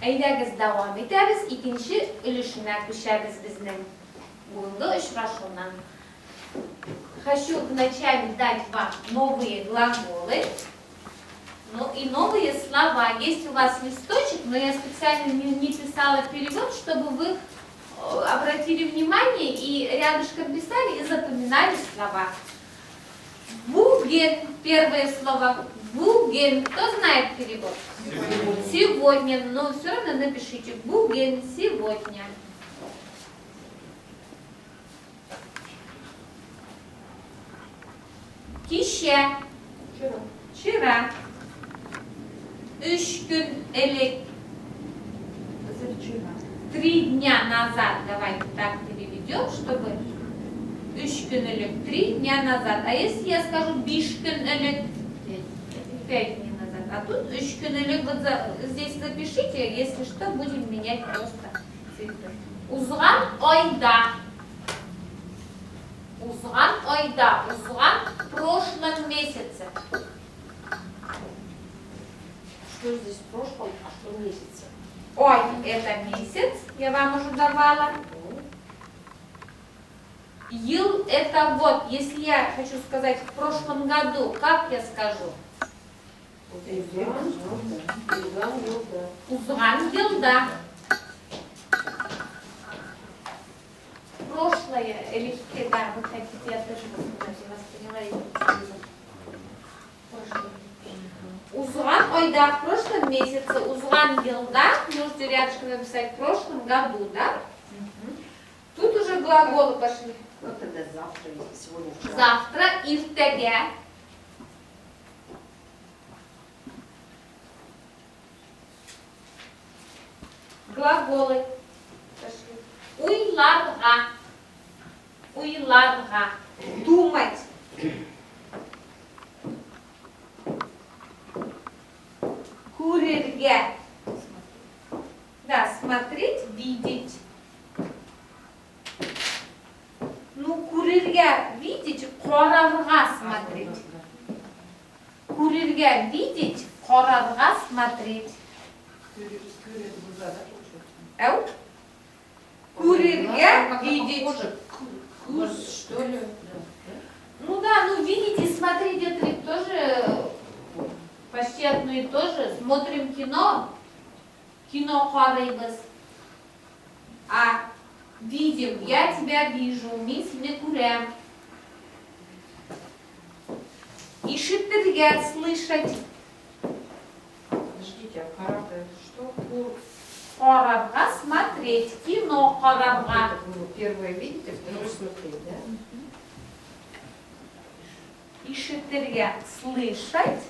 Әйдәгез дәвам итәбез. Икенче өлешенә күчәбез безнең бүгенге очрашуның. Хочу вначале дать вам новые глаголы. Ну и новые слова. Есть у вас листочек, но я специально не писала перевод, чтобы вы обратили внимание и рядышком писали и запоминали слова. Буген. Первое слово. Буген. Кто знает перевод? Сегодня. Но все равно напишите. Буген. Сегодня. Кище. Вчера. Üç gün элек. 3 дня назад. Давайте так переведем, чтобы 3 gün элек, 3 дня назад. А если я скажу 5 gün элек, 5 дней назад. А тут 3 gün элек, вот здесь запишите, если что, будем менять просто цифры. Узган ойда. Узган ойда. Узган в прошлом месяце. Что здесь в прошлом, а что в месяце? Ой, это месяц, я вам уже давала. Ил это вот, если я хочу сказать в прошлом году, как я скажу? Узган елда. Прошлое или да, вы хотите, я тоже посмотрите, я вас поняла. Узган ойда в прошлом месяце, узган елда, можете рядышком написать в прошлом году, да? Тут уже глаголы пошли. Вот тогда завтра, если сегодня вчера. Завтра, иртеге. Глаголы пошли. Уйларга. Уйларга. Думать. Курерге. Да, смотреть, видеть. Ну, курерге видеть, корарга смотреть. Курерге видеть, корарга смотреть. Эу? Курерге видеть. Курс, что ли? Ну да, ну видеть и смотреть, это ведь тоже почти одно и то же. Смотрим кино, кино харайбас. А видим, я тебя вижу, мисс Мекурем. Ишитырге слышать. Подождите, а харата это что? Кур. Харарга смотреть, кино харарга. Это было первое видеть, а второе смотреть, да? Ишитырге слышать.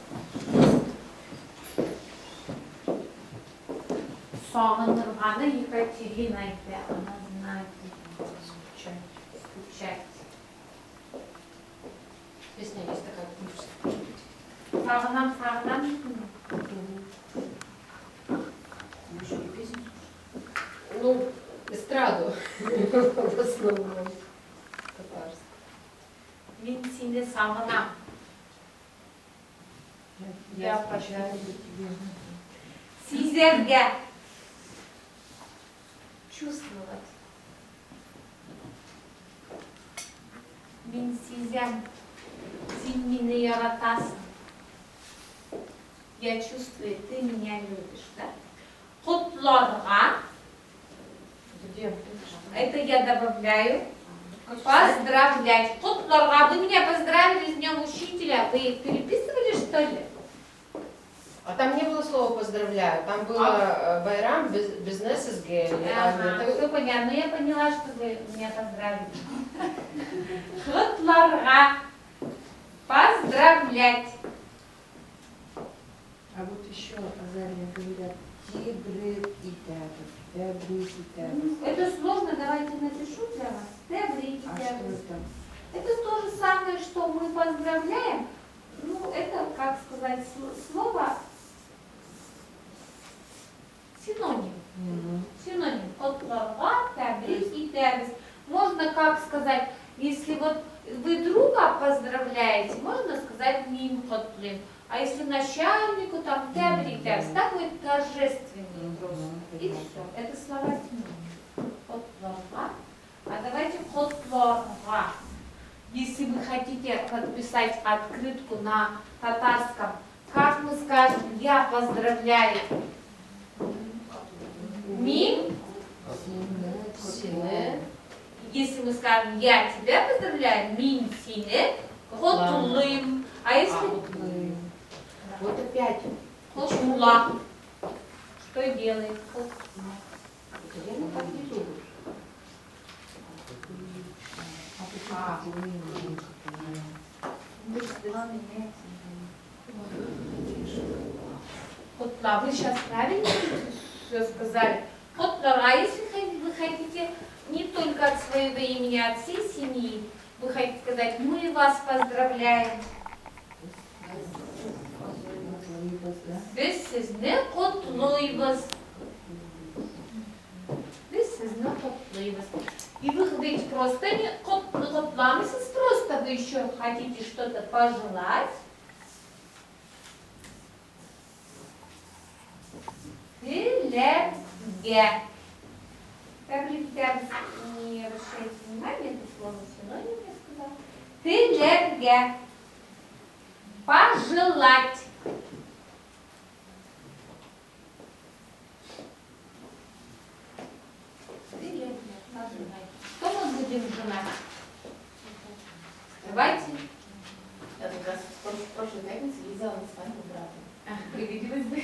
Сағынырғаны Екатерина айтты, она знает, скучать. Песня есть такая. Сағынам, сағынам. Еще и песню. Ну, эстраду. В основном. Татарскую. Мен сені сағынам. Я скучаю по тебе. Сезерге. Чувствовать. Мен сезем. Сен мені яратасың. Я чувствую, ты меня любишь, да? Құтларға. Где? Это я добавляю. Поздравлять. Құтларға. Вы меня поздравили с Днем Учителя. Вы переписывали, что ли? А там не было слова «поздравляю», там было «Байрам», «Бизнес из Гель». Все понятно. Но я поняла, что вы меня поздравили. Құтларға. Поздравлять. А вот еще Азария говорят тибрит и тебрит и тебрит. Это сложно, давайте напишу для вас. Тебрит. А что это? Это то же самое, что мы поздравляем. Ну, это, как сказать, слово синоним. Синоним. Құтларға, тебрит и тебрит. Можно, как сказать, если вот вы друга поздравляете, можно сказать мин котлим. А если начальнику, там, тебрик, такой торжественный просто. И все. Это слова синонимы. Котлорга. А давайте котлорга. Если вы хотите подписать открытку на татарском, как мы скажем, я поздравляю? Мин. Сине. Если мы скажем, я тебя поздравляю, мин сине, котлым. А если Вот опять. котла, что делает? Я никак не думаю. Котла. Вы сейчас правильно все сказали? Котла. А если вы хотите не только от своего имени, а от всей семьи, вы хотите сказать, мы вас поздравляем. This is не котлойбас. This is не котлойбас. И вы ведь просто не котламисыз, просто вы еще хотите что-то пожелать. Тилерге. Как не обращайте внимания, это слово синоним я сказала. Тилерге. Пожелать. Что мы будем желать? Давайте. Я как раз в прошлой пятнице ездила на свадьбу брата. Пригодилось бы.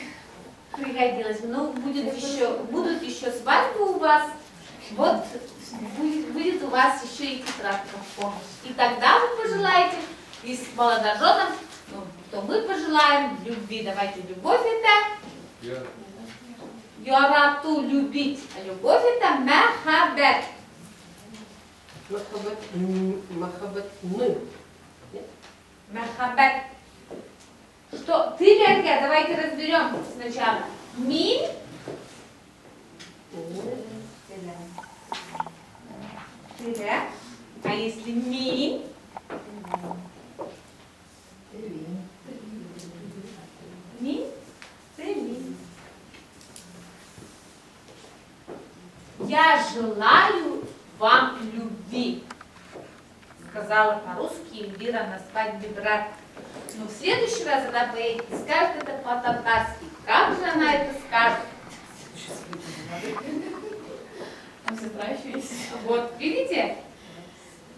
Пригодилось бы. Ну, будут еще свадьбы у вас. Вот будет у вас еще и тетрадка в помощь. И тогда вы пожелаете, и с молодоженом, ну, то мы пожелаем любви. Давайте, любовь это. Ярату любить. А любовь это махабет. Махаббат. Махабет. Что? Тилерге. Давайте разберем сначала. Мин. Тилер. А если мин? Мин. Тилин. Я желаю вам любви, сказала по-русски Эльвира на свадьбе брата. Но в следующий раз, когда поедете, скажет это по-татарски. Как же она это скажет? Там сестра еще есть. Вот, видите?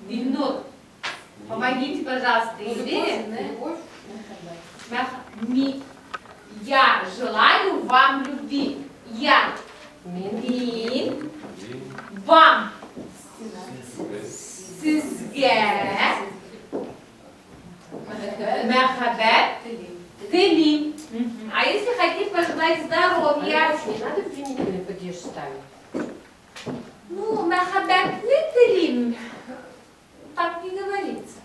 Ильнур, помогите, пожалуйста, Эльвире. Я желаю вам любви. Я. Мин. Вам. Сизге. Махабет. Тылим. А если хотите пожелать здоровья? Не надо применительный падеж ставить. Ну, махабет не тылим. Так не говорится.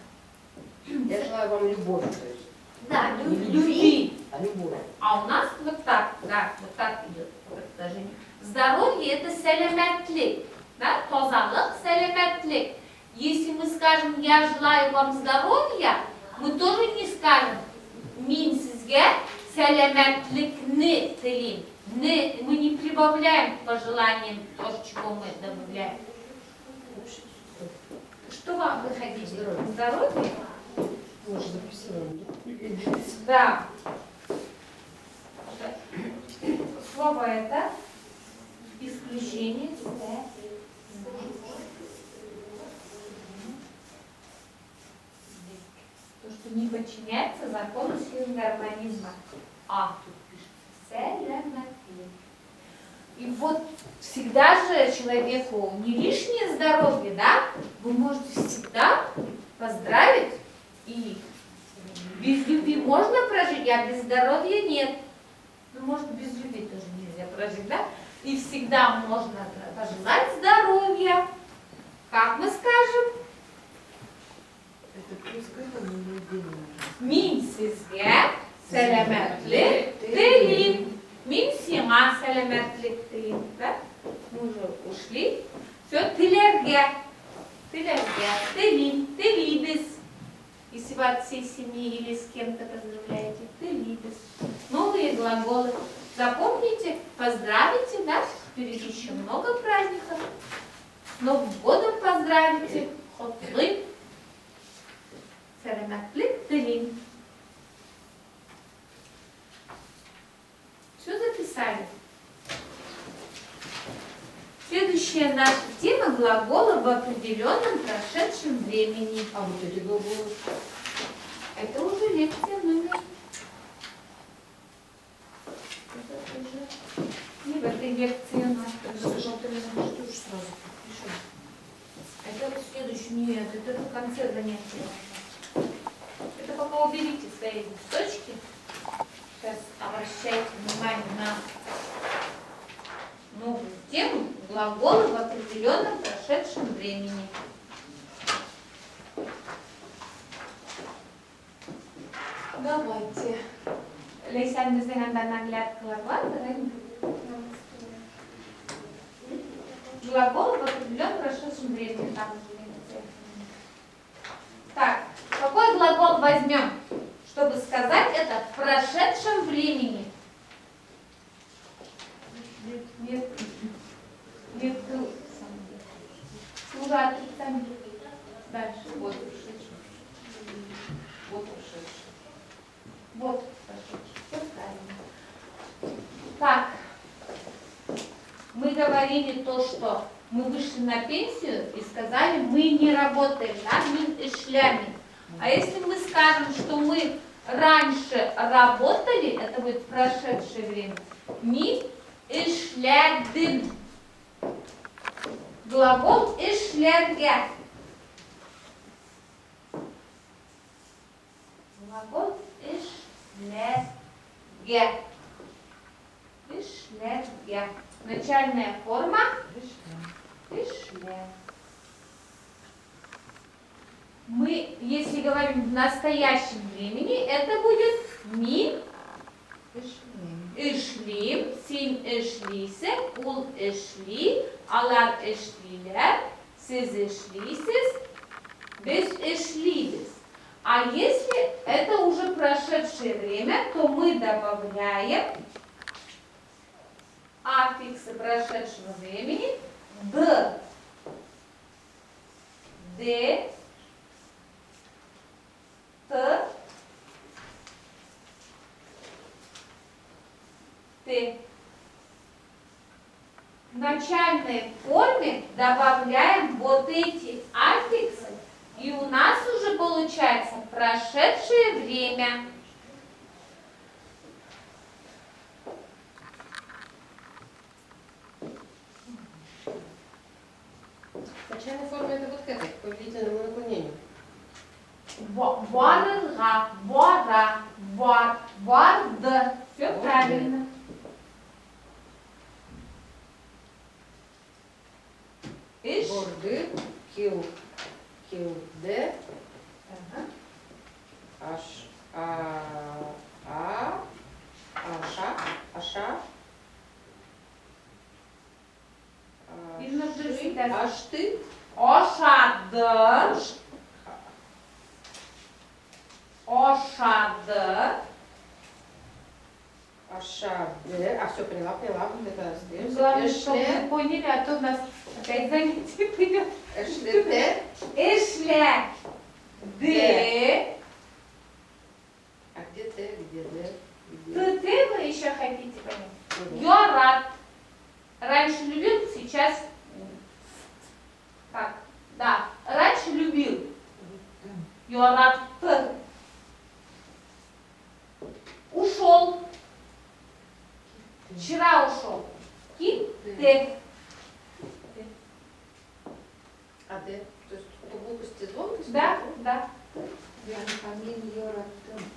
Я желаю вам любовь, то есть. Да, Не любви. А любовь. А у нас вот так, да, вот так идет предложение. Здоровье это селеметлик, да, тозалык, селеметлик. Если мы скажем, я желаю вам здоровья, мы тоже не скажем, мин сизге селеметликны тылим. Мы не прибавляем к пожеланиям то, чего мы добавляем. Что вам вы хотите? Здоровье? Может, записываем. Да. Слово это исключение. То, что не подчиняется закону сил гармонизма. А, тут пишется селеметлик. И вот всегда же человеку не лишнее здоровье, да? Вы можете всегда поздравить. И без любви можно прожить, а без здоровья нет. Ну, может, без любви тоже нельзя прожить, да? И всегда можно пожелать здоровья. Как мы скажем? Это плюс к этому не отдельно. Мин сизге селеметлик тылин. Мин сима селеметлик тылин. Да? Мы уже ушли. Все, тилерге. Тилерге. Тылин. Тылиды. или с кем-то поздравляете, ты любишь. Новые глаголы. Запомните, поздравите, да? Впереди еще много праздников. С Новым годом поздравите. Хотлы. Сәләмәтлек телим. Все записали? Следующая наша тема — глаголы в определенном прошедшем времени. А вот эти глаголы? Это уже лекция номер. Это уже не в этой лекции у нас. Что ж сразу пишем? Это вот следующий. Нет, это в конце занятия. Это пока уберите свои листочки. Сейчас обращайте внимание на новую тему — глаголы в определенном прошедшем времени. Давайте. Лейсан біздің анда наглядкалар бар, глаголы в определенном прошедшем времени. Там уже лекция. Так, какой глагол возьмем, чтобы сказать это в прошедшем времени? Нет. Служат сами. Дальше. Вот ушедший. Вот ушедший. Вот прошедший. Все правильно. Так. Мы говорили то, что мы вышли на пенсию и сказали, мы не работаем, да, мин и шлями. А если мы скажем, что мы раньше работали, это будет прошедшее время, мин и шлядым. Глагол ишляргя. Глагол ишляргя. Ишляргя. Начальная форма ишля. Мы, если говорим в настоящем времени, это будет ми ишлим, син ишлисе, ул ишли, алар ишлилер, сиз ишлисис, без ишлидис. А если это уже прошедшее время, то мы добавляем аффиксы прошедшего времени д, д, т, т. В начальной форме добавляем вот эти аффиксы, и у нас уже получается прошедшее время. Начальная форма это вот к этой, к повелительному наклонению. Варга, вара, вар, вард. Все Вот правильно. Иш. Борды, килде, аша, Видно, что всегда. ашты, Ошады. Ошады. ашаде, все поняла, где-то остаемся. Главное, чтобы вы поняли, а то у нас опять занятие придет. Эшлете, Эшля. Д. а где ты, где д, Ты вы еще хотите понять? Йорат. Раньше любил, сейчас как? Да, раньше любил. Йорат. Ушел. Вчера ушел. Ты. а д, то есть по глупости звонкости? Да, да. Мин йораттым.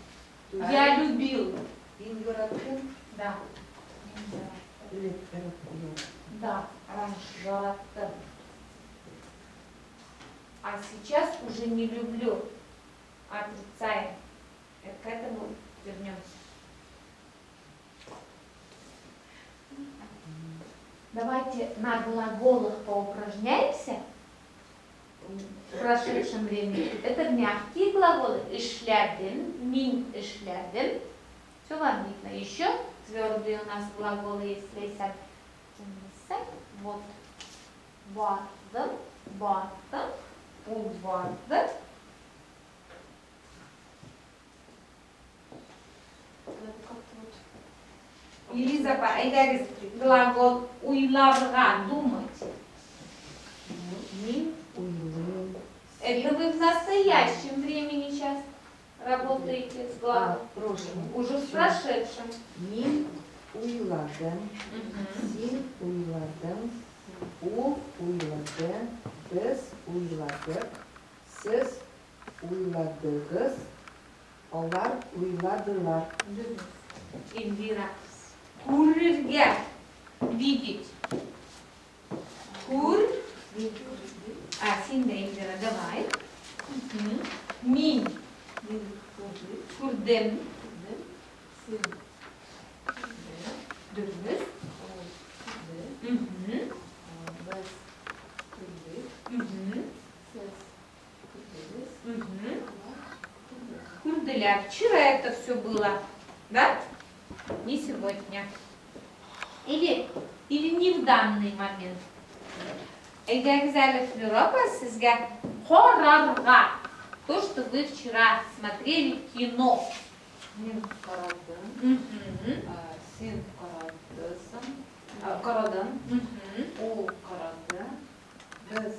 Я любил. Мин йораттым. Да. Да, раньше Йораттым. А сейчас уже не люблю. Отрицаем. К этому вернемся. Давайте на глаголах поупражняемся. В прошедшем времени. Это мягкие глаголы. Эшлядин, мин эшлядин. Все вам видно. Еще твердые у нас глаголы есть. Вейсак. Вот. Бардым, бардым, ул барды. Елизапа, айдагыз глагол уйларга, думать. Мин уйлым. Это вы в настоящем времени сейчас работаете с глаголом. В прошлом. Уже в прошедшем. Мин уйладым. Мгм. Син уйладым. Ул уйлады. Біз уйладық. Сіз уйладығыз. Олар уйладылар. Эльвира. Курырге. Видеть. Кур. Син да, Эльвира, давай. Мгм. Мин. Курдем. Дürüz. Мгм. Мгм. Мгм. Курделя. Вчера это все было, да? Не сегодня. Или не в данный момент. Эгзалев Европа сизга хорарга. То, что вы вчера смотрели кино. Мен қарадым, Мгм. сен қарадың, Мгм. ол қарады, біз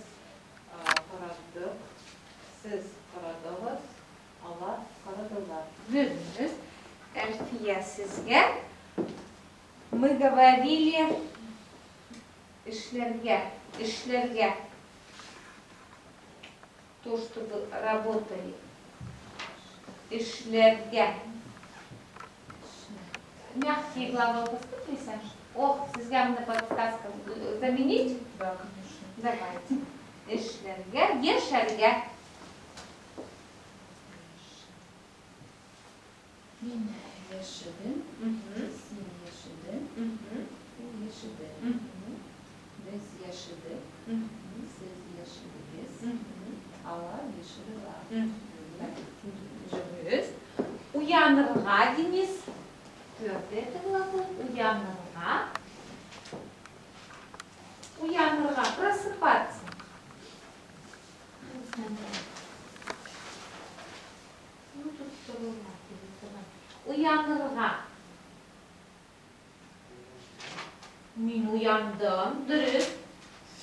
қарадық, сіз қарадыңыз, алар қарадылар. Дürüz. Эльфия сизге. Мы говорили ишлерге. То, что вы работали. Ишлерге. Мягкие глаголы поступили, Саша? Сизге мне подсказка заменить? Да, конечно. Давайте. Ишлерге, ешерге. Мен ешідім, Мгм. сен ешіді, Мгм. ол ешіді. Мгм. Біз ешідік, Мгм. сіз ешідіңіз, Мгм. алар ешіділар. Мгм. Дürüz. Уянырга, Денис. Твердый это глагол. Уянырга. Уянырга. Просыпаться. Ну, тут второй раз. Уянырга. Мин уяндым. Дürüz.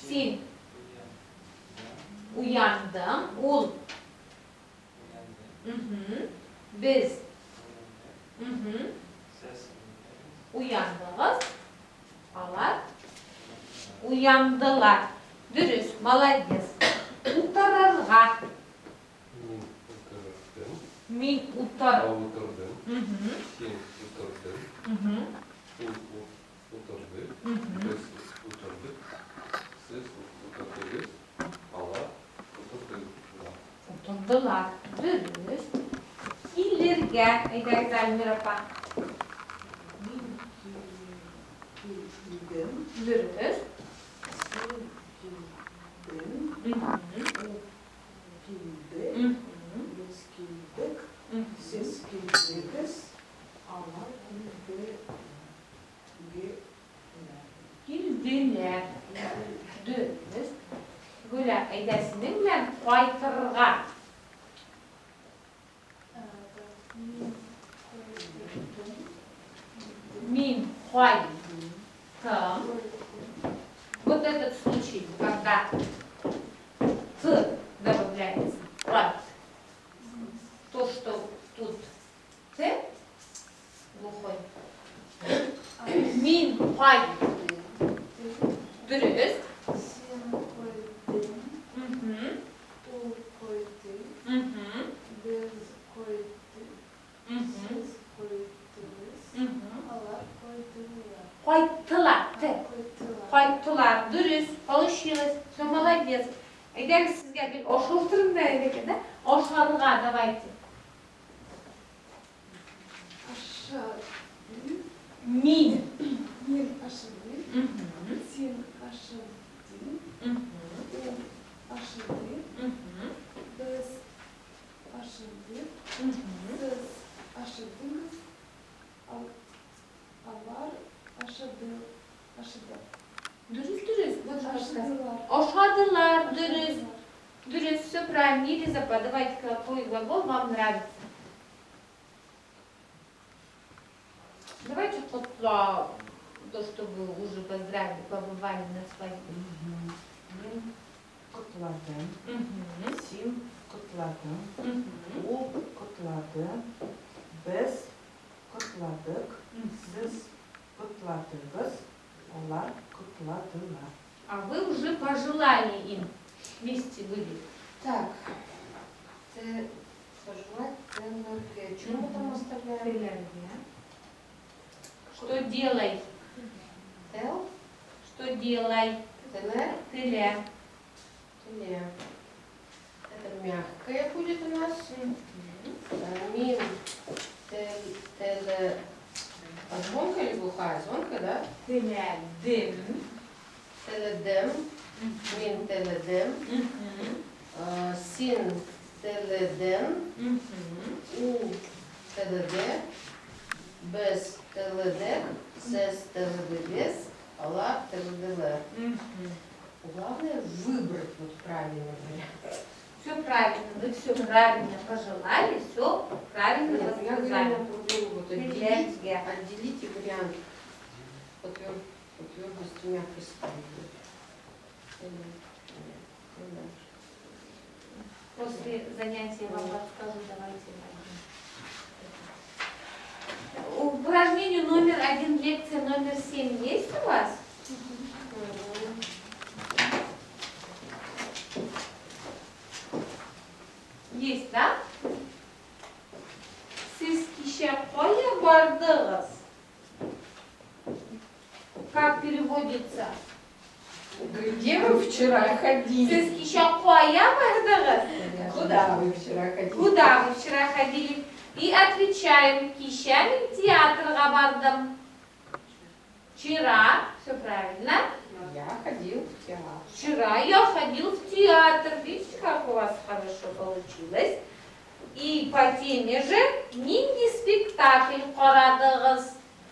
Син. Уяндым. Ул. Мгм. Biz. Мгм. Uyandınız. Алар. Уянdılar. Дürüst. Молодец. Утарырга. Мин утар. Отырдым, Мгм. сен отырдың, Мгм. ул отырды, Мгм. біз отырдық, сіз отырдыңыз, алар отырдылар. Утарdılar. Dürüst. Kilirge. Eyder Zalmir apa. Мин килдім. Dürüst. Сен килдің. Мгм. Ол килді. Мгм. Біз килдік. Мгм. Сіз килдіңіз. Алар Kildiler. Dürüst. Güle eydesinin bilen kaytırga. Мин, хвай, там. Вот этот случай, когда ц добавляется, хвай. То, что тут ц, глухой. Мин, хвай, дürüst. Сен қойдың, Мгм, ол қойды, мгм, біз қойды, мгм, сіз қойдыңыз, мгм. алар қойдылар. Қайтылар, ц. Қойдылар. Қайтылар, дұрыс, получилось, все, молодец. Егер сізге бір ошыл түрінде екен, да? Ошалға, давайте. Ашады, Мин. мен ашады, Мгм, сен ашады, мгм, ол ашады, мгм. Ошадылар, дürüst. Дürüst, все правильно. Елизапа, давайте, какой глагол вам нравится? Давайте то, чтобы уже поздравили, побывали на свадьбе. Мин кутлады. Мгм. Син кутлады. Мгм. У кутлады. Без кутладык. Сіз кутладыгыз. Олар кутладылар. А вы уже пожелали им вместе были. Так, ты пожелать ТЛРГ. Чего мы там оставляем? Что делай? Тел, Что делай? ТЛР, Тыля. ТЛР. Это мягкое будет у нас. Мин, ТЛ. А звонка или глухая? Звонка, да? Тыля. Дым. ТЛДМ. Мин ТЛДМ. Син ТЛДН. Мгм. У ТЛД. Без ТЛД. Сес ТЛД без. Ала ТЛДЛ. Мгм. Главное выбрать вот правильный вариант. Все правильно, вы все правильно пожелали, все правильно Нет, я говорю рассказали. на другую вот отделите вариант по твердости мягкости. После занятия я вам расскажу, давайте. Упражнение номер 1, лекция номер 7 есть у вас? Есть, да? Siz kişakoya bardığız. Как переводится? Где вы вчера ходили? Siz kişakoya bardığız. Куда вы вчера ходили? Куда вы вчера ходили? И отвечаем, кищами в театр бардым. Вчера, все правильно. Я ходил в театр. Вчера я ходил в театр. Видите, как у вас хорошо получилось? И по теме же нинди спектакль қарадыңыз.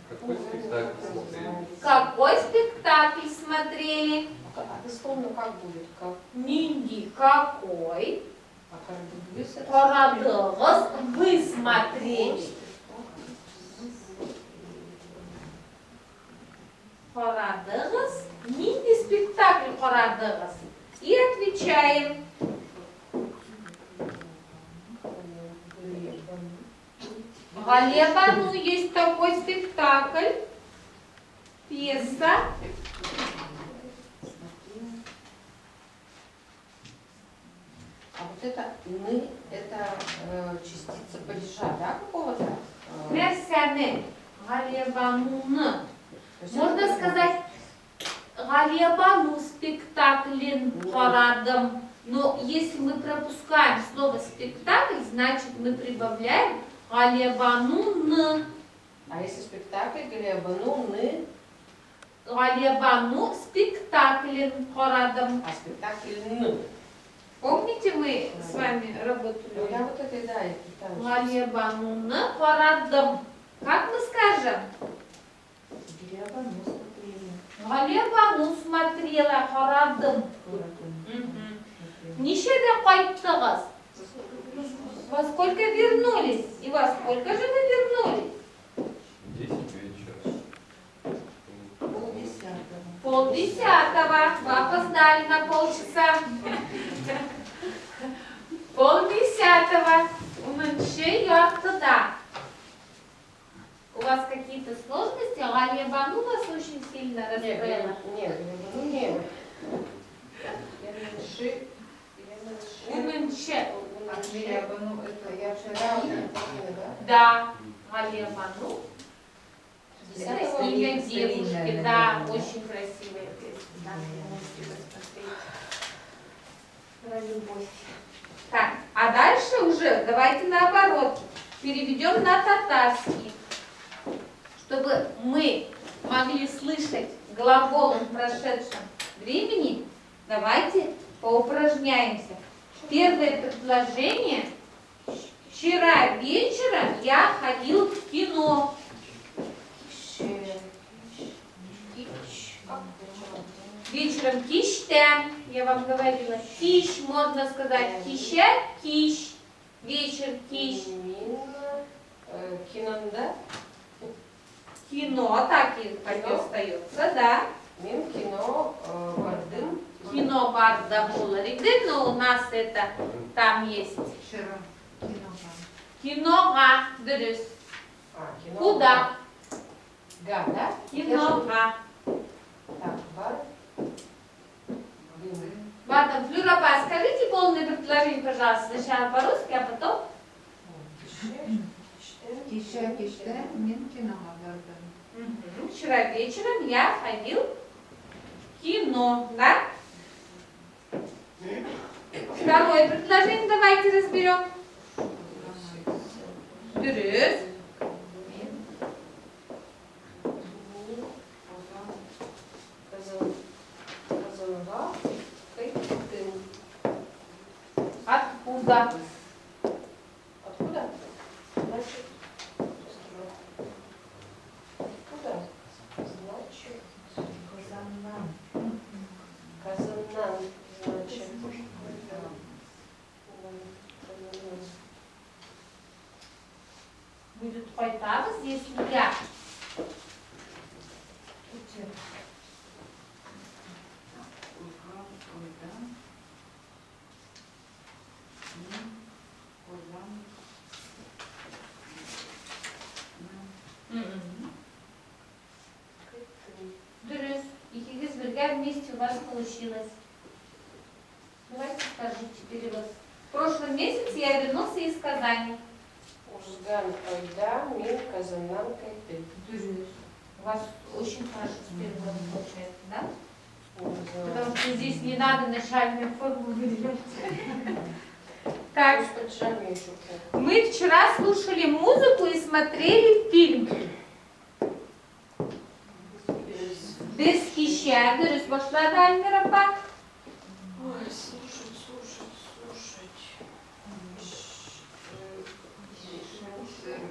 Какой спектакль смотрели? Какой спектакль смотрели? А дословно как будет? Как? Нинди какой? А как будет? Қарадыңыз вы смотрели. Қарадыңыз нинди спектакль қарадыңыз? И отвечаем. Галеба, ну есть такой спектакль, пьеса. А вот это «мы» — это частица падежа, да, какого-то? Нәрсәне? Галебануны. То есть Можно это- сказать, Галебану спектаклен парадом. Но если мы пропускаем слово спектакль, значит мы прибавляем Галебанун. А если спектакль, Галебану, «ны», Галебану спектаклен парадом. а спектакль «ны». Помните, мы с вами Ну, работали? я вот это, да, и пытаюсь. Галебануны парадом. Как мы скажем? Гребану смотрели. Галебану смотрела парадом. Ничего қайттыңыз? Во сколько вернулись? И во сколько же вы вернулись? 10 вечера. Полдесятого. 9:30. Вы опоздали на полчаса. 9:30. Унынче яқтыда. У вас какие-то сложности? Галебану вас очень сильно расстроила. Нет, Галебану нет. Я меньше. Унынче. Ну, это я вчера, да? Да. Галебану. Это 10-го имя Старинная, девушки, наверное. да, очень красивая песня. Да, можете посмотреть. Про любовь. Так, а дальше уже давайте наоборот. Переведем на татарский. Чтобы мы могли слышать глагол в прошедшем времени, давайте поупражняемся. Первое предложение. Вчера вечером я ходил в кино. Вечером киште кисем, я вам говорила. Киш, можно сказать кище, киш. Вечер, киш. Мин кинанда. Кино, так и остается, да. Мин кино бардым. Кино барда буларигды, но у нас это там есть. Шира. Киноға. Киноға, дұрыс. Кино. Куда? Га, да? Киноға. Так, бар. Ватам, Флюрапа, скажите полное предложение, пожалуйста, сначала по-русски, а потом... Кеше, кеште, мен киноға бардым. Вчера вечером я ходил в кино, да? Второе предложение давайте разберем. Дұрыс. Казанга. Кайтын. Откуда? Откуда? Значит, откуда? Значит, Казаннан. Казаннан. Значит, Будет қайтамыз, если я. Дұрыс. Екеуіңіз бірге вместе у вас получилось. Давайте скажите перевод. В прошлом месяце я вернулся из Казани. Узган Айда, Мин Казаннан Кайтын. Дұрыс. У вас очень хорошо с переводом получается, да? Потому что здесь не надо начальную форму выделять. Так, Поджами еще плохо. мы вчера слушали музыку и смотрели фильм. Без кища. Дұрыс. Башлады Альмира апа. Ой, слушать.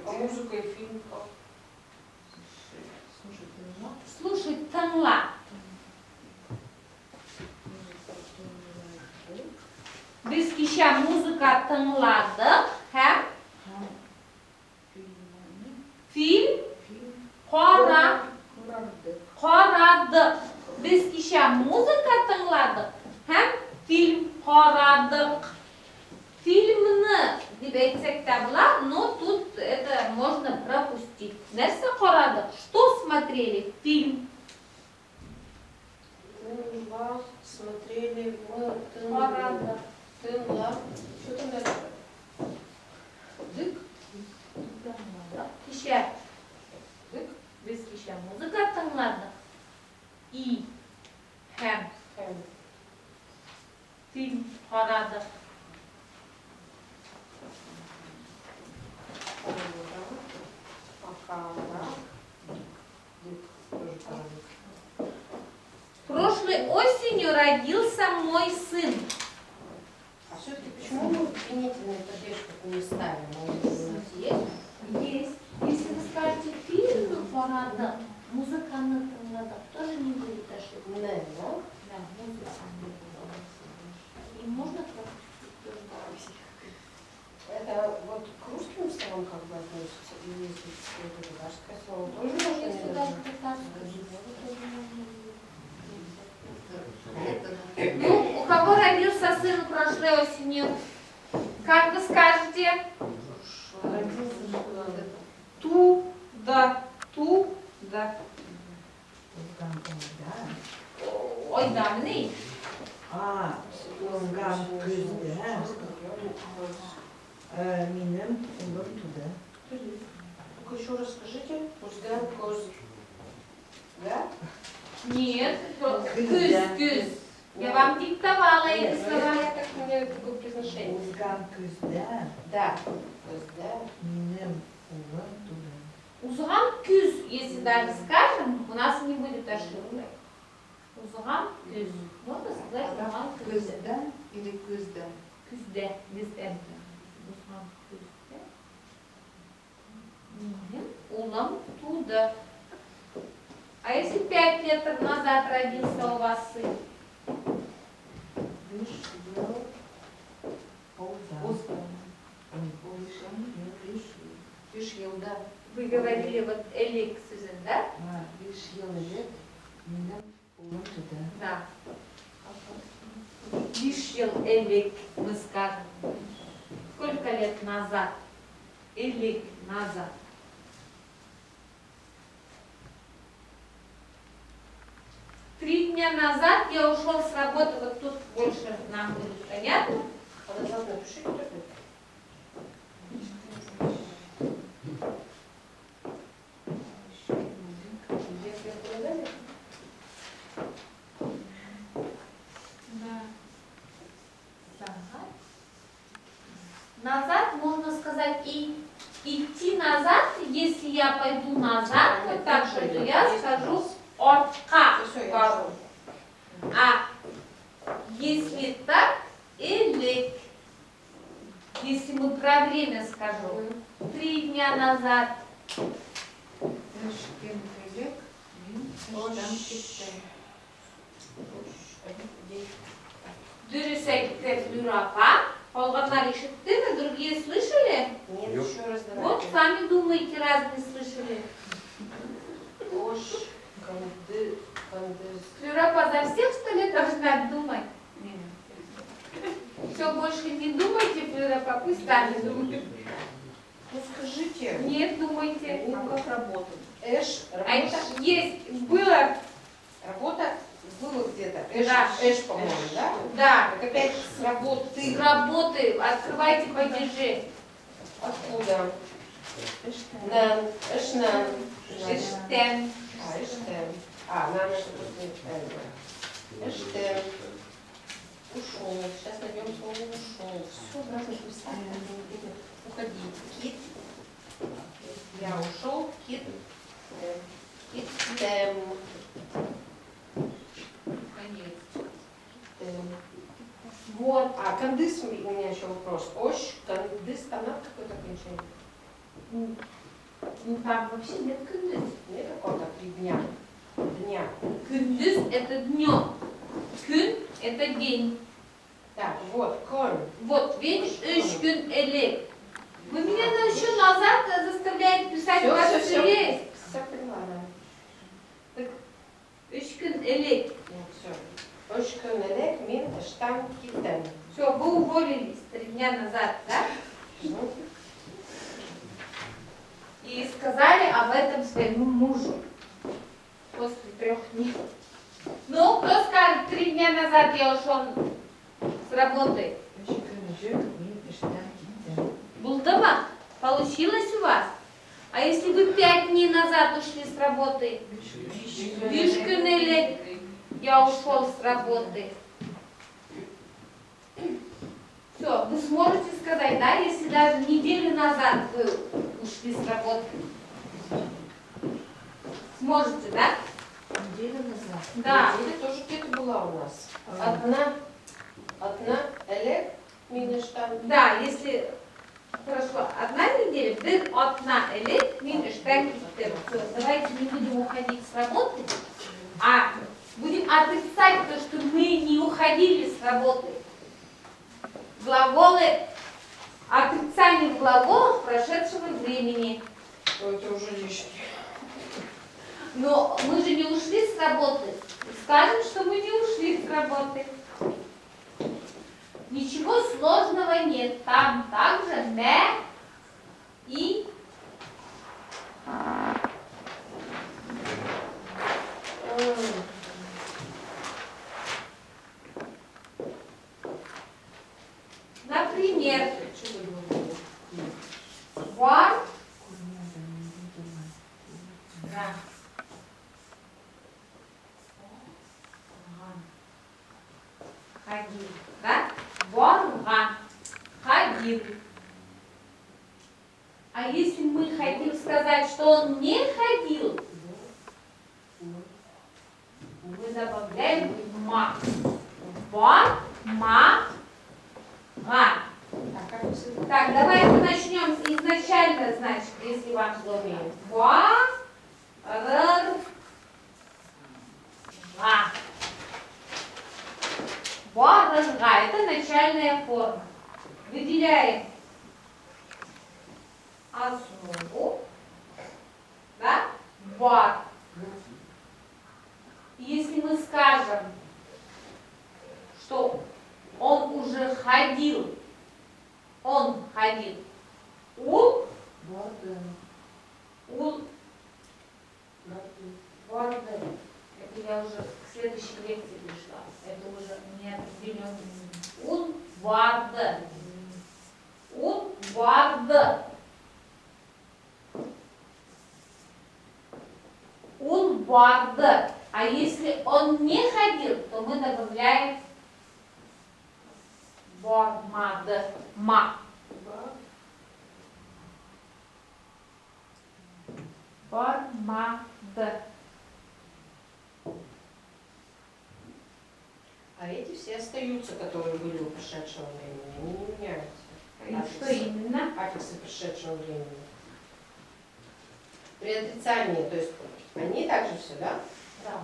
А музыка и фильм как? Слушать таңла. Без кища музыка таңлады. Һәм фильм қарадық. Без кища музыка тыңладық. Һәм фильм қарадық. Фильмны деп айтсақ та болады, но тут это можно пропустить. Нәрсе қарадық? Что смотрели? Фильм. Тынла, смотрели, мы Қарадық. тынла. Что там дальше? Дык? Кища. Дык? Без кища музыка тыңладық. И һәм Хэм. фильм қарадық. Акара. Дык. Тоже парадык. Прошлой осенью родился мой сын. А все-таки почему мы обвинительный падеж как не ставим? Он у нас есть? Есть. Если вы скажете фильм «Парада», музыкальный тыңладық, тоже не будет ошибки. Не, да? Да, музыкальный. И можно пропустить тоже. Это вот к русским словам как бы относится? Или если это татарское слово, тоже можно не Если даже? даже татарское слово, тоже можно. Ну, у кого родился сын прошлой осенью? Как вы скажете? Родился Туда. Ой, давний. Узган күзде минем улым туды. Только еще раз скажите. Узган коз. Да? Нет, Күзде. күз. Я вам диктовала эти Нет, ну слова. я так у меня такое произношение. Узган күзде Да. Коз, да. минем улым туды. Узган күз, если даже скажем, у нас не будет ошибки. Узган күз. Можно сказать узган күз. Күзде или күзде? Күзде, без «н». Узган күзде. Улам туда. А если 5 лет назад родился у вас сын? Виш елда. Вы говорили вот элик сөзін, да? Биш yıl evet benim olmadı. Да. Вишел элик, мы скажем. Сколько лет назад? Элик назад. Три дня назад я ушел с работы, вот тут больше нам будет понятно. А назад напиши, кто это. Если это надо, Да. Назад можно сказать и идти назад, если я пойду назад, вот так же, то я скажу отка. все, я ушел. А если так, элек. Если мы про время скажу. 3 дня назад. Эшкин элек, мин эштен киттем. Дürüsekte Люрапа. Полганар ишиттimi? Другие слышали? Нет, Ёп. еще раз давай. Вот сами думаете, разные слышали. Ош, канды, кандыз. Люрапа за всех, что ли, должна думать? Все, больше не думайте, Люрапа, пусть сами думают. Ну скажите, Нет, думайте. ну как работает? Эш, А работа, это есть, было, работа было где-то. Эш, Да. эш, по-моему, да? да, Так опять с работы. с работы, открывайте падежи. Откуда? Нан, эшнан. Эштен. А, эштен. А, нан это после эна. Эштен. Ушел. Сейчас найдем слово ушел. Все в разных местах. Уходить. Кит. Я ушел. Кит. Кит. Тем. Вот. А, кандыс у меня еще вопрос. Ош, кандыс, канат какое-то окончание? Ну там вообще нет кындыз. Нет какого-то 3 дня. Дня. Кындыз это днем. Кün это день. Так, вот, кон. Вот, видишь, üç gün элек. Вы меня еще назад заставляете писать, у вас все есть. Все поняла, да. Üç gün элек. Ну, все. Ош, кон, элек, мин, штам, китен. Все, вы уволились 3 дня назад, да? Ну, И сказали об этом своему мужу. После 3 дней. Ну, кто скажет, 3 дня назад я ушел с работы? Эшкин мин эштен киттем. Булдыма? Получилось у вас? А если вы 5 дней назад ушли с работы? Вишкин или я ушел с работы? Все, вы сможете сказать, да, если даже неделю назад вы ушли с работы? Сможете, да? Неделю назад. Да. неделя тоже где-то была у нас. Одна, элек, мин, штам. Да, если хорошо, 1 неделя, дыр одна элек, мин штам киттем. Всё, давайте не будем уходить с работы, а будем отрицать то, что мы не уходили с работы. Глаголы, отрицание в глаголах прошедшего времени. Ну, это уже лишнее. Но мы же не ушли с работы. Скажем, что мы не ушли с работы. Ничего сложного нет. Там также не и например, war ходил, да? Ворган ходил. А если мы хотим сказать, что он не ходил, мы добавляем ма. Ва, ма, га. Так, давайте начнем изначально, значит, если вам сложнее. Ва, р, га. Ва, р, га. Это начальная форма. Выделяем основу, да, бар. Если мы скажем, что он уже ходил, ул, барден. Это я уже к следующей лекции пришла. Это уже неопределенный. Ул барды. Ул барды. А если он не ходил, то мы добавляем бормады. Ма. Бормады. А эти все остаются, которые были у прошедшего времени, они не меняются. И что именно? Аффиксы прошедшего времени. При отрицании, то есть они также все, да? Да.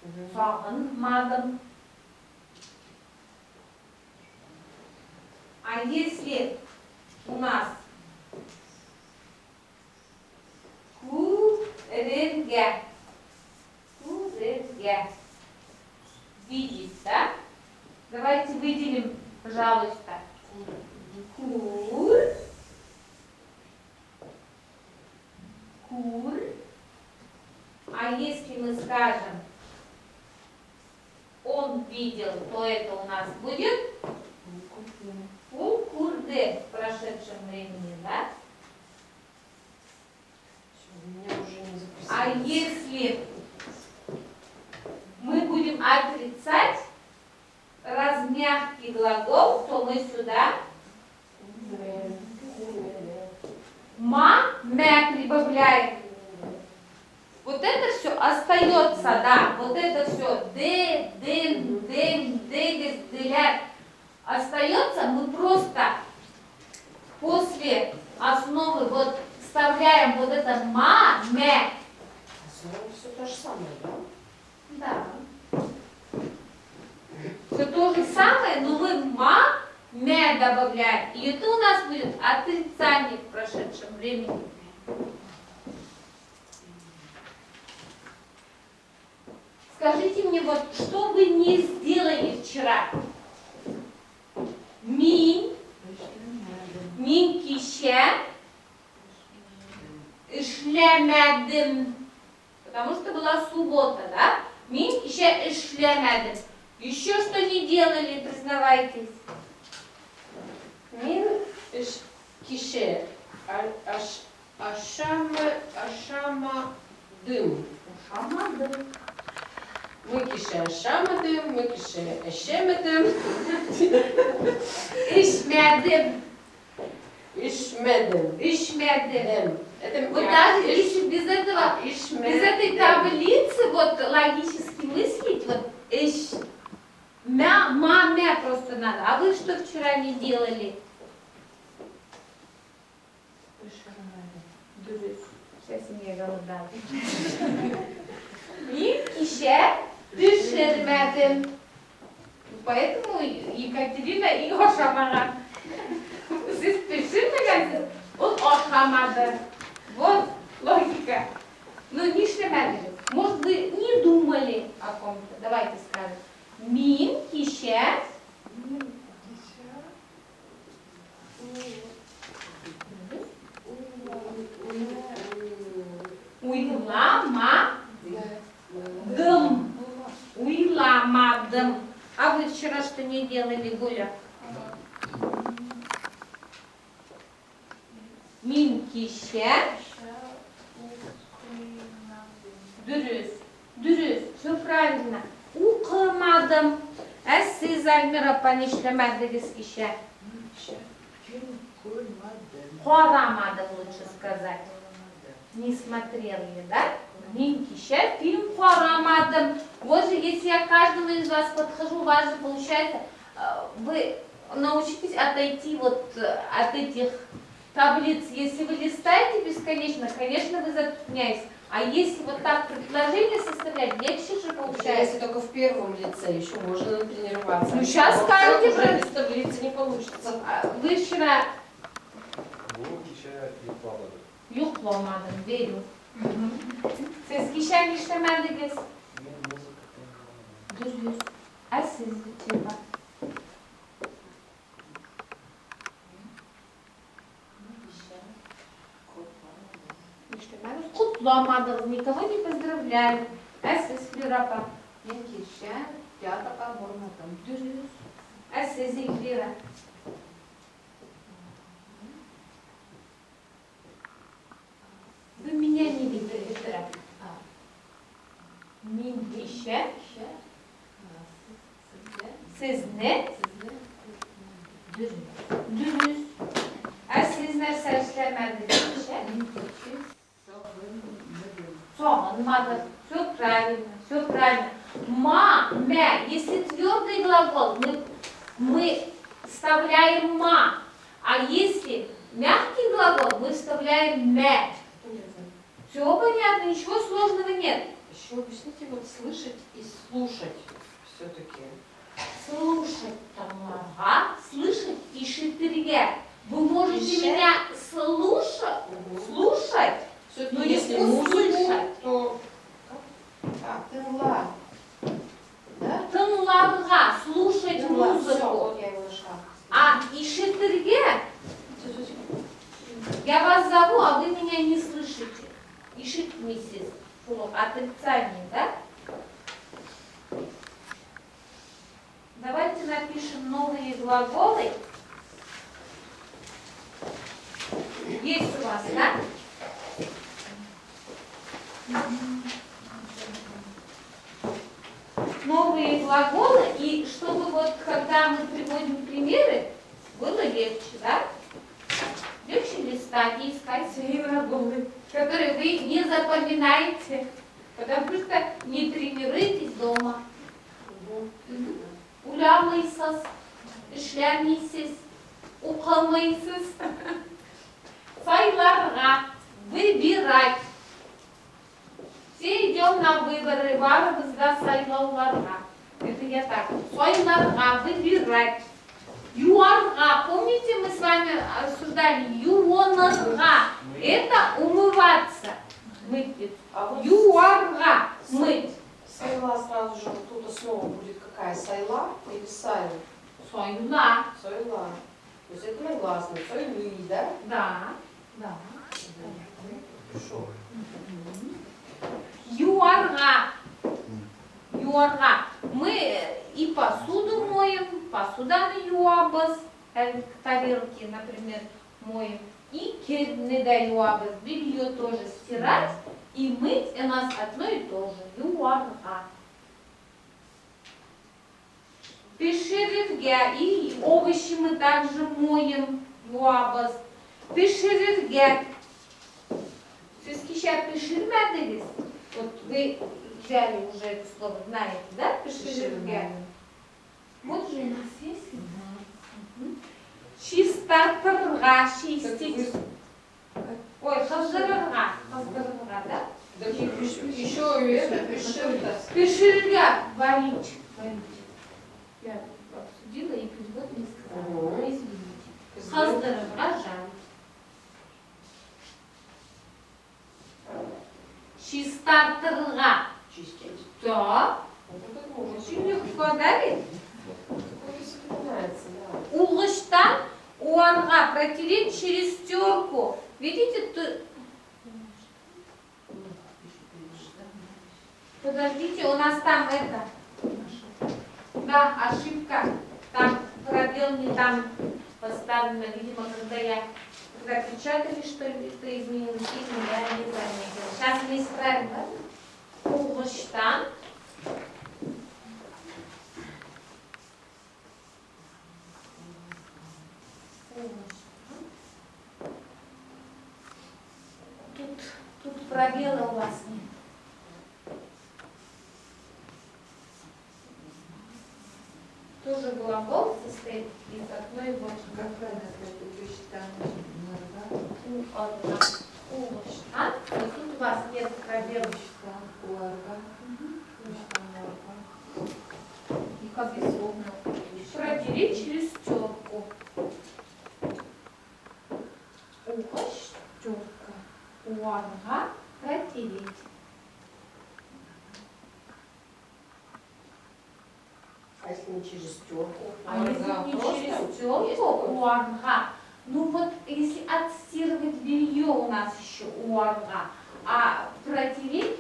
Мгм. Сагынмадым. А если у нас курерге, видеть, да? Давайте выделим, пожалуйста, кур, а если мы скажем, он видел, то это у нас будет курде в прошедшем времени, да? Всё, у меня уже не записалось. А если мы будем отрицать размягкий глагол, то мы сюда ма-мя прибавляем. Вот это все остается, да, вот это все д, дын, дым, дегес, дылят остается, мы просто после основы вот вставляем вот это ма-мя. Основа все то же самое, да? Да. Все то же самое, но мы ма-мя добавляем. И это у нас будет отрицание в прошедшем времени. Скажите мне, вот что вы не сделали вчера? Мин кище, ишлемедим. Потому что была суббота, да? Мин кище ишлемедим. Еще что не делали, признавайтесь. Мин кише, ашама дым. Шамадым. Мы кише ашама дым, мы кише эшеме дым. Ишмедим. Ишмедым. Ишмедим. Это Вот даже если без этого, без этой таблицы, вот логически мыслить, вот мя просто надо. А вы что вчера не делали? Вся семья голодала. Мин кише пишермедим. Поэтому Екатерина и Ошамара. Siz pişirmediniz, o oşamadı. Вот логика. Но не шлемедили. Может, вы не думали о ком-то. Давайте скажем. Мин кише. Уйламадым. Уйламадым. А вы вчера что не делали, Гуля? Мин кише. Дürüst. Все правильно. Укымадым. Siz Альмира понешлемедiniz кише. Хорамадым лучше сказать. Не смотрели, да? Мин кише, фильм Хорамадым. Вот же, если я к каждому из вас подхожу, у вас же получается, вы научитесь отойти вот от этих таблиц. Если вы листаете бесконечно, конечно, вы затрудняетесь. А если вот так предложение составлять, легче же получается. Если только в первом лице, еще можно натренироваться. Ну, сейчас А скажете уже про- без таблицы не получится. Вы вчера, Лукича. Yuklamadım. Yuklamadım, verin. Siz kişiler işlemediniz. Duruyoruz. Siz bitirme. İşlemediniz. Kutlamadınız, никого не поздравляли. Siz Флюрапа. Мен кеше театрға бармадым. Duruyoruz. Siz Эльвира. Вы меня не видели, Эльвира. Мен кеше sizni dürüst. Siz нәрсе işlemediniz. Соғынмады. Все правильно, все правильно. Ма, мя. Если твердый глагол, мы вставляем ма. А если мягкий глагол, мы вставляем мя. Все понятно, ничего сложного нет. Еще объясните, вот слышать и слушать все-таки. Слушать тамага, слышать и шитырге. Вы можете Еще? меня слушать, Все-таки но если не музыку, услышать. то... тынла. Да? Тыңларға, слушать Тынла. Все, музыку. вот я его нашла. А и шитырге, я вас зову, а вы меня не слышите. Ишит миссис. Отрицание, да? Давайте напишем новые глаголы. Есть у вас, да? Новые глаголы, и чтобы вот, когда мы приводим примеры, было легче, да? Легче листать и искать свои глаголы, которые вы не запоминаете, потому что не тренируетесь дома. Уйланмайсыз, эшләмейсез, укымайсыз. Сайларға, выбирать. Все идем на выборы, барыбызда сайлауларға. Это я так. Сайларға, выбирать. Юарға, помните, мы с вами обсуждали юонарға. Это умываться. Мыть. А вот Юарға, мыть. сайла сразу же вот тут основа будет какая? Сайла или сайла? Сойла. Сайла. То есть это мы гласные. Сойлы, да? Да. Да. Хорошо. Юарға. Юарға. Мы и посуду моем, посуданы юабыз, тарелки, например, моем. И кедны да юабыз, белье тоже стирать и мыть у нас одно и то же. Юарға. Пешеревге, и овощи мы также моем, юабыз. Пешеревге. Siz kişiler pişirmediniz. Вот вы взяли уже это слово, знаете, да? Пешеревге. Вот же у нас есть. Чистартырға, чистить. Ой, қыздырырға, да? Еще это пиши. Пешеревге, варить. Я обсудила и перевод не сказала. Извините. Қыздырырға, жарить. Чистартырға. Чистить. Да. Вот это можно. Очень легко, да ведь? Какой-то запоминается, да. Уғыштан уарға протереть через терку. Видите, подождите, у нас там это. Да, ошибка. Там пробел не там поставлено, видимо, когда печатали, что изменилось, или я не заметила. Сейчас мы исправим, да? Уғыштан. Тут пробела у вас нет. Тоже глагол состоит из одной бочки. Какая это вещь Уғыштан. Тут у вас нет пробела. И как бессловно. Протереть через терку. Уғыштан. уарга протереть. А если не через терку? А если не Просто через есть терку, такое? уарга. Ну вот если отстирывать белье у нас еще уарга, а протереть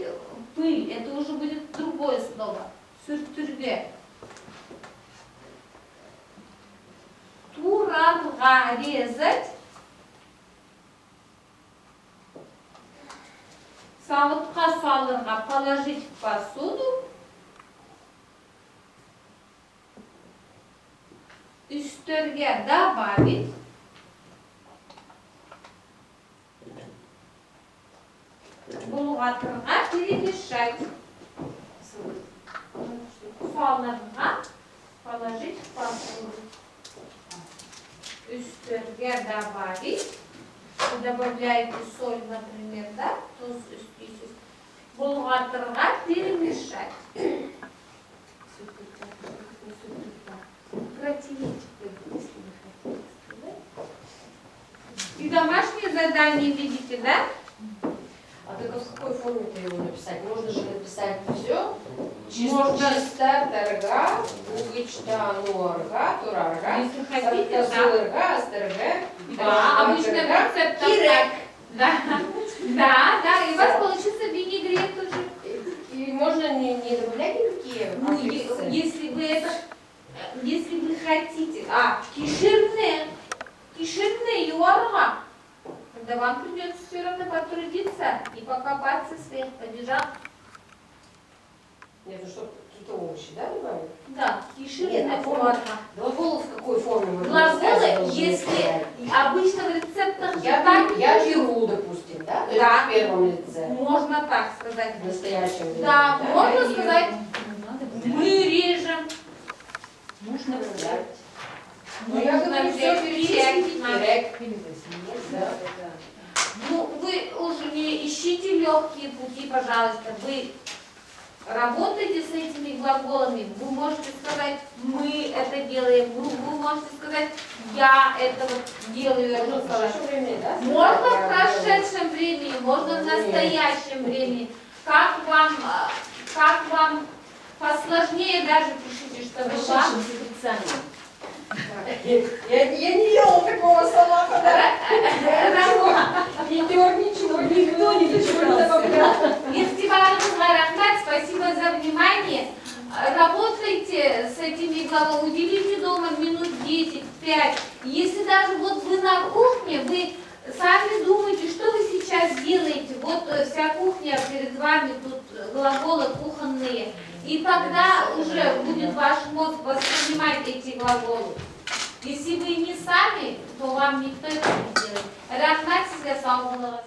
пыль, это уже будет другое слово. Сүртүрге. Туранга резать. Сауытка салырга положить в посуду. Үстөрге добавить. Булгатырга перемешать. Салырга положить в посуду. Үстөрге добавить. Вы добавляете соль, например, да? Туз, булгатырга перемешать. Протереть, если вы хотите сказать. И домашнее задание видите, да? А только в какой форме-то его написать? Можно же написать все. Можно. Чисто торга, угичта, нуарга, турарга, Если хотите, да. сарказуэрга, астерга, Да, обычно рецепт кирек. Да, да, и у вас получится винегрет тоже. И можно не добавлять никакие Ну, аффиксы? если вы хотите, кишерные юарга, тогда вам придется все равно потрудиться и покопаться сверх побежал. Нет, ну что, какие-то овощи, да, добавить? Да, Нет, кишерная а форма- юарга. Глаголы в какой форме вы Глаголы, если обычно в рецептах же Я так беру, допустим, да? То есть Да. в первом лице. можно так сказать. В настоящем времени. Да, можно И сказать, мы режем. Нужно взять. Но Нужно я говорю, все взять перечислить. кирек. Кирек. Да. Ну, вы уже не ищите легкие пути, пожалуйста. Вы работаете с этими глаголами. Вы можете сказать, мы это делаем. Вы можете сказать, я это вот делаю. Я Можно уже в сказала. прошедшем времени, да? Можно в Я делаю. прошедшем времени, можно в настоящем времени. Как вам посложнее даже пишите, чтобы вам... Я не делала такого салата, да? Не тер ничего, никто ничего не добавлял. Иртибарыңызға рахмат, спасибо за внимание. Работайте с этими глаголами, уделите дома минут 10-5. Если даже вот вы на кухне, вы сами думаете, что вы сейчас делаете. Вот вся кухня перед вами, тут глаголы кухонные. И тогда уже будет ваш мозг воспринимать эти глаголы. Если вы не сами, то вам никто это не сделает. Рахмат, sizге sağ olun.